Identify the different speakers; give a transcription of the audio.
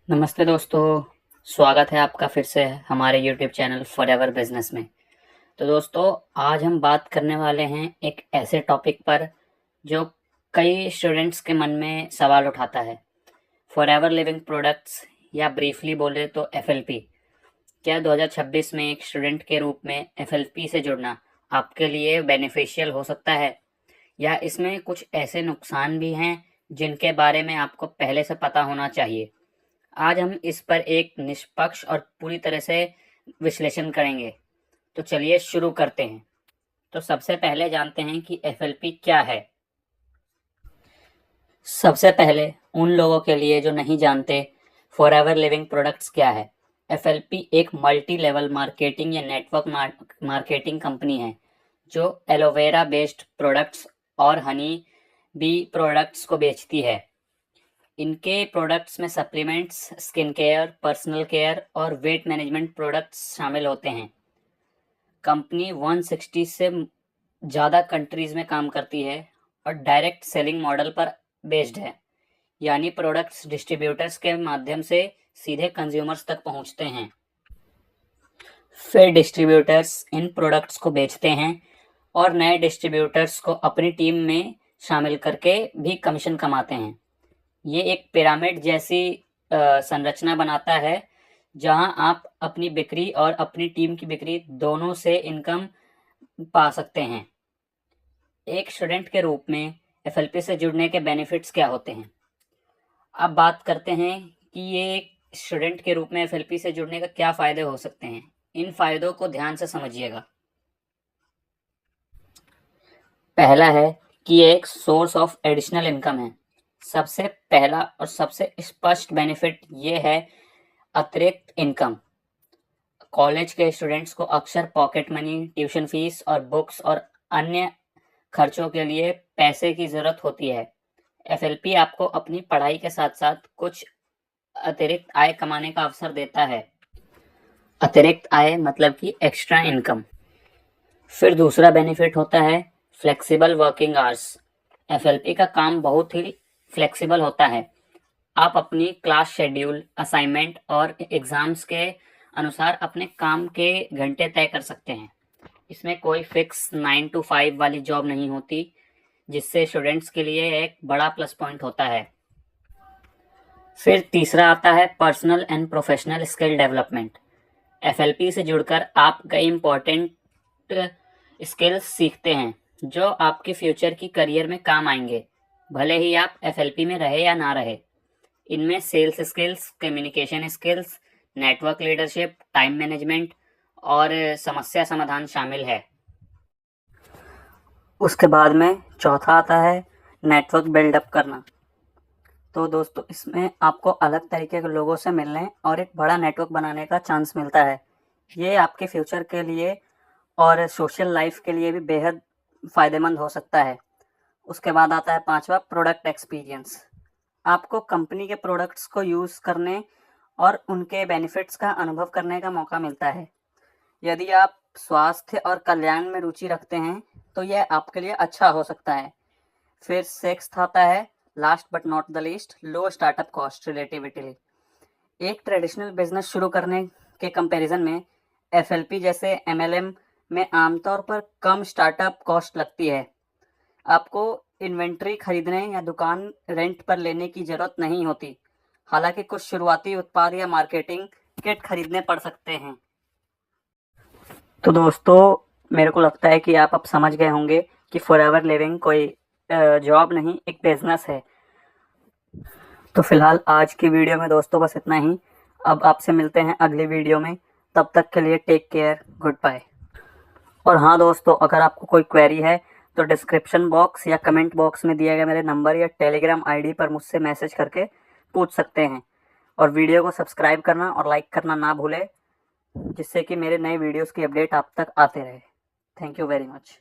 Speaker 1: नमस्ते दोस्तों। स्वागत है आपका फिर से हमारे YouTube चैनल फॉरएवर बिजनेस में। तो दोस्तों, आज हम बात करने वाले हैं एक ऐसे टॉपिक पर जो कई स्टूडेंट्स के मन में सवाल उठाता है। फॉरएवर लिविंग प्रोडक्ट्स या ब्रीफली बोले तो FLP। क्या 2026 में एक स्टूडेंट के रूप में FLP से जुड़ना आपके लिए बेनिफिशियल हो सकता है, या इसमें कुछ ऐसे नुकसान भी हैं जिनके बारे में आपको पहले से पता होना चाहिए। आज हम इस पर एक निष्पक्ष और पूरी तरह से विश्लेषण करेंगे। तो चलिए शुरू करते हैं। तो सबसे पहले जानते हैं कि FLP क्या है। सबसे पहले उन लोगों के लिए जो नहीं जानते फॉरएवर लिविंग प्रोडक्ट्स क्या है। FLP एक मल्टी लेवल मार्केटिंग या नेटवर्क मार्केटिंग कंपनी है जो एलोवेरा बेस्ड प्रोडक्ट्स और हनी बी प्रोडक्ट्स को बेचती है। इनके प्रोडक्ट्स में supplements, skin care, personal care और वेट मैनेजमेंट प्रोडक्ट्स शामिल होते हैं। कंपनी 160 से ज़्यादा कंट्रीज में काम करती है और डायरेक्ट सेलिंग मॉडल पर बेस्ड है, यानी प्रोडक्ट्स डिस्ट्रीब्यूटर्स के माध्यम से सीधे कंज्यूमर्स तक पहुंचते हैं। फिर डिस्ट्रीब्यूटर्स इन प्रोडक्ट्स को बेचते हैं और नए डिस्ट्रीब्यूटर्स को अपनी टीम में शामिल करके भी कमीशन कमाते हैं। ये एक पिरामिड जैसी संरचना बनाता है जहां आप अपनी बिक्री और अपनी टीम की बिक्री दोनों से इनकम पा सकते हैं। एक स्टूडेंट के रूप में FLP से जुड़ने के बेनिफिट्स क्या होते हैं। अब बात करते हैं कि ये एक स्टूडेंट के रूप में FLP से जुड़ने का क्या फ़ायदे हो सकते हैं। इन फ़ायदों को ध्यान से समझिएगा। पहला है कि ये एक सोर्स ऑफ एडिशनल इनकम है। सबसे पहला और सबसे स्पष्ट बेनिफिट ये है अतिरिक्त इनकम। कॉलेज के स्टूडेंट्स को अक्सर पॉकेट मनी, ट्यूशन फीस और बुक्स और अन्य खर्चों के लिए पैसे की ज़रूरत होती है। FLP आपको अपनी पढ़ाई के साथ साथ कुछ अतिरिक्त आय कमाने का अवसर देता है। अतिरिक्त आय मतलब कि एक्स्ट्रा इनकम। फिर दूसरा बेनिफिट होता है फ्लेक्सिबल वर्किंग आवर्स। FLP का काम बहुत ही फ्लेक्सिबल होता है। आप अपनी क्लास शेड्यूल, असाइनमेंट और एग्जाम्स के अनुसार अपने काम के घंटे तय कर सकते हैं। इसमें कोई फिक्स 9 to 5 वाली जॉब नहीं होती, जिससे स्टूडेंट्स के लिए एक बड़ा प्लस पॉइंट होता है। फिर तीसरा आता है personal and professional skill development. FLP से जुड़कर आप कई इम्पोर्टेंट स्किल्स सीखते हैं जो आपके फ्यूचर की करियर में काम आएंगे, भले ही आप FLP में रहे या ना रहे। इनमें sales skills, communication skills, network leadership, time management और समस्या समाधान शामिल है। उसके बाद में चौथा आता है नेटवर्क बिल्डअप करना। तो दोस्तों, इसमें आपको अलग तरीके के लोगों से मिलने और एक बड़ा नेटवर्क बनाने का चांस मिलता है। ये आपके फ्यूचर के लिए और सोशल लाइफ के लिए भी बेहद फ़ायदेमंद हो सकता है। उसके बाद आता है पांचवा प्रोडक्ट एक्सपीरियंस। आपको कंपनी के प्रोडक्ट्स को यूज़ करने और उनके बेनिफिट्स का अनुभव करने का मौका मिलता है। यदि आप स्वास्थ्य और कल्याण में रुचि रखते हैं तो यह आपके लिए अच्छा हो सकता है। फिर सिक्स्थ आता है last but not the least, low startup cost relativity. एक ट्रेडिशनल बिजनेस शुरू करने के कंपैरिजन में FLP जैसे MLM में आमतौर पर कम स्टार्टअप कॉस्ट लगती है। आपको इन्वेंट्री खरीदने या दुकान रेंट पर लेने की ज़रूरत नहीं होती। हालांकि कुछ शुरुआती उत्पाद या मार्केटिंग किट खरीदने पड़ सकते हैं। तो दोस्तों, मेरे को लगता है कि आप अब समझ गए होंगे कि फॉरएवर लिविंग कोई जॉब नहीं, एक बिजनेस है। तो फिलहाल आज की वीडियो में दोस्तों बस इतना ही। अब आपसे मिलते हैं अगली वीडियो में। तब तक के लिए टेक केयर, गुड बाय। और हाँ दोस्तों, अगर आपको कोई क्वेरी है तो डिस्क्रिप्शन बॉक्स या कमेंट बॉक्स में दिए गए मेरे नंबर या टेलीग्राम ID पर मुझसे मैसेज करके पूछ सकते हैं। और वीडियो को सब्सक्राइब करना और लाइक करना ना भूलें, जिससे कि मेरे नए वीडियोस की अपडेट आप तक आते रहे। Thank you very much.